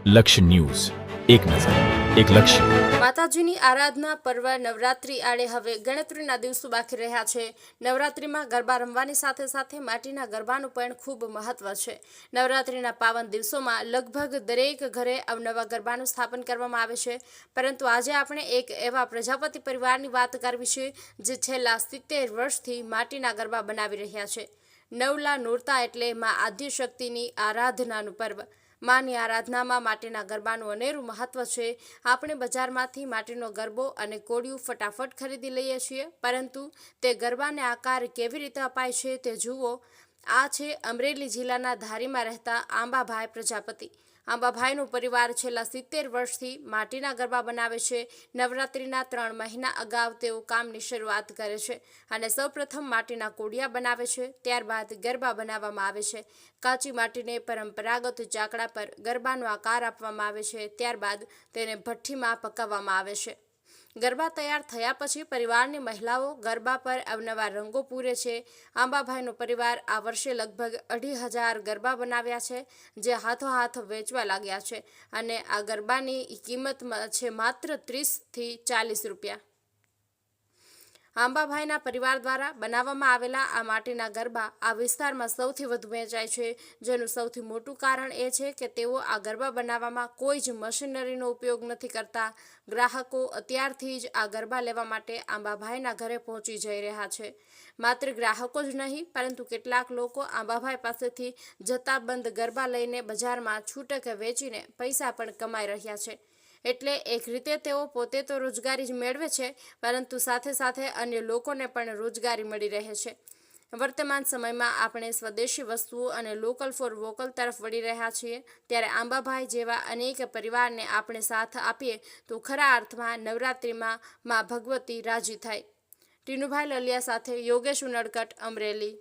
લક્ષ્ય ન્યૂઝ, એક નજર, એક લક્ષ્ય. માતાજીની આરાધના પર્વ નવરાત્રી આડે હવે ગણતરીના દિવસો બાકી રહ્યા છે. નવરાત્રીમાં ગરબા રમવાની સાથે સાથે માટીના ગરબાનું પણ ખૂબ મહત્વ છે. નવરાત્રીના પાવન દિવસોમાં લગભગ દરેક ઘરે અવનવા ગરબાનું સ્થાપન કરવામાં આવે છે. પરંતુ આજે આપણે એક એવા પ્રજાપતિ પરિવારની વાત કરવી છે જે છેલ્લા 70 વર્ષથી માટીના ગરબા બનાવી રહ્યા છે. નવલા નોરતા એટલે માં આદ્યશક્તિની આરાધનાનું પર્વ. માની આરાધનામાં માટીના ગરબાનું અનેરું મહત્વ છે. આપણે બજારમાંથી માટીનો ગરબો અને કોડિયું ફટાફટ ખરીદી લઈએ છીએ, પરંતુ તે ગરબાને આકાર કેવી રીતે અપાય છે તે જુઓ. આ છે અમરેલી જિલ્લાના ધારીમાં રહેતા આંબાભાઈ પ્રજાપતિ. આંબાભાઈનો પરિવાર છેલ્લા 70 વર્ષથી માટીના ગરબા બનાવે છે. નવરાત્રિના 3 મહિના અગાઉ તેઓ કામની શરૂઆત કરે છે અને સૌપ્રથમ માટીના કોડિયા બનાવે છે. ત્યારબાદ ગરબા બનાવવામાં આવે છે. કાચી માટીને પરંપરાગત ચાકડા પર ગરબાનો આકાર આપવામાં આવે છે. ત્યારબાદ તેને ભઠ્ઠીમાં પકાવવામાં આવે છે. ગરબા તૈયાર થયા પછી પરિવારની મહિલાઓ ગરબા પર અવનવા રંગો પૂરે છે. આંબાભાઈનો પરિવાર આ વર્ષે લગભગ 2,500 ગરબા બનાવ્યા છે, જે હાથોહાથ વેચવા લાગ્યા છે અને આ ગરબાની કિંમત છે માત્ર 30 થી 40 રૂપિયા. આંબાભાઈના પરિવાર દ્વારા બનાવવામાં આવેલા આ માટીના ગરબા આ વિસ્તારમાં સૌથી વધુ વેચાય છે, જેનું સૌથી મોટું કારણ એ છે કે તેઓ આ ગરબા બનાવવામાં કોઈ જ મશીનરીનો ઉપયોગ નથી કરતા. ગ્રાહકો અત્યારથી જ આ ગરબા લેવા માટે આંબાભાઈના ઘરે પહોંચી જઈ રહ્યા છે. માત્ર ગ્રાહકો જ નહીં, પરંતુ કેટલાક લોકો આંબાભાઈ પાસેથી જથ્થાબંધ ગરબા લઈને બજારમાં છૂટકે વેચીને પૈસા પણ કમાઈ રહ્યા છે. એટલે એક રીતે તેઓ પોતે તો રોજગારી જ મેળવે છે, પરંતુ સાથે સાથે અન્ય લોકોને પણ રોજગારી મળી રહે છે. વર્તમાન સમયમાં આપણે સ્વદેશી વસ્તુઓ અને લોકલ ફોર વોકલ તરફ વળી રહ્યા છીએ, ત્યારે આંબાભાઈ જેવા અનેક પરિવારને આપણે સાથ આપીએ તો ખરા અર્થમાં નવરાત્રિમાં માં ભગવતી રાજી થાય. ટીનુભાઈ લલિયા સાથે યોગેશ ઉનડકટ, અમરેલી.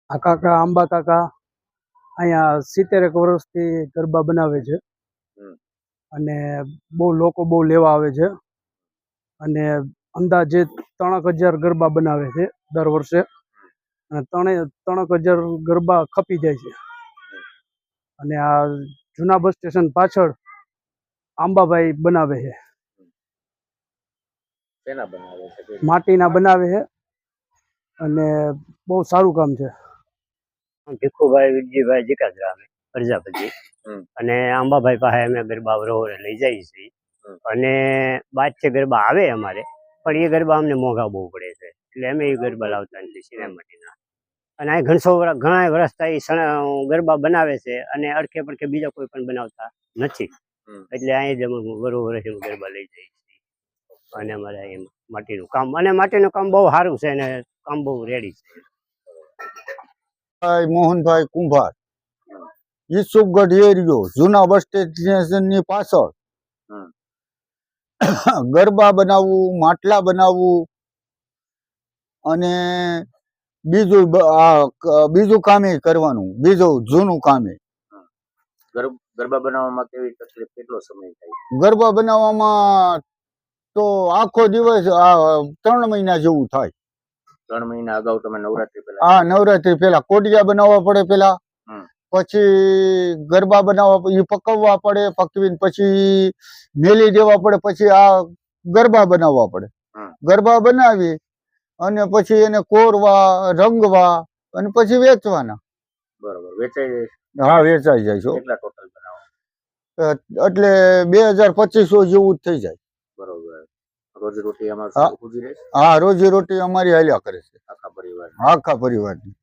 આ કાકા આંબા કાકા અહીંયા 70 વર્ષથી ગરબા બનાવે છે અને લોકો બહુ લેવા આવે છે અને અંદાજે 3,000 ગરબા બનાવે છે દર વર્ષે અને 3,000 ગરબા ખપી જાય છે. અને આ જૂના બસ સ્ટેશન પાછળ આંબાભાઈ બનાવે છે. માટીના બનાવે છે અને બહુ સારું કામ છે. ભીખુભાઈ વિજયભાઈ જીકાજરામે પ્રજાપતિ અને આંબાભાઈ પાસે અમે ગરબા વરોવરે લઈ જઈએ છીએ અને બાદ છે ગરબા આવે અમારે, પણ એ ગરબા અમને મોંઘા બહુ પડે છે, એટલે અમે એ ગરબા લાવતા નથી સિનેમાટીના. અને આ ઘણા વર્ષથી ગરબા બનાવે છે અને અડખે પડખે બીજા કોઈ પણ બનાવતા નથી, એટલે અહીં જ અમે વરોવરે ગરબા લઈ જઈએ છીએ. અને અમારે અહીં માટીનું કામ, અને માટીનું કામ બહુ સારું છે અને કામ બહુ રેડી છે. મોહનભાઈ કુંભાર, ઈસુફગઢ એરિયો, જૂના બસ સ્ટેશનની પાછળ. ગરબા બનાવવું, માટલા બનાવવું અને બીજું કામે કરવાનું, બીજું જૂનું કામે. ગરબા બનાવવામાં કેવી તકલીફ, કેટલો સમય થાય? ગરબા બનાવવામાં તો આખો દિવસ 3 મહિના જેવું થાય. 3 મહિના અગાઉ તમે નવરાત્રી પહેલા? હા, નવરાત્રી પહેલા કોડિયા બનાવવા પડે, પેલા પછી ગરબા બનાવવા, એ પકવવા પડે, પકવીને પછી મેલી દેવા પડે, પછી આ ગરબા બનાવવા પડે. ગરબા બનાવી અને પછી એને કોરવા, રંગવા અને પછી વેચવાના. બરોબર, વેચાઈ જાય? હા, વેચાઈ જાય છે. કેટલા ટોટલ બનાવો? એટલે 2,000-2,500 જેવું જ થઈ જાય. બરોબર. રોજી રોટી અમારી હા, રોજી રોટી અમારી હાલ્યા કરે છે આખા પરિવાર? આખા પરિવારની.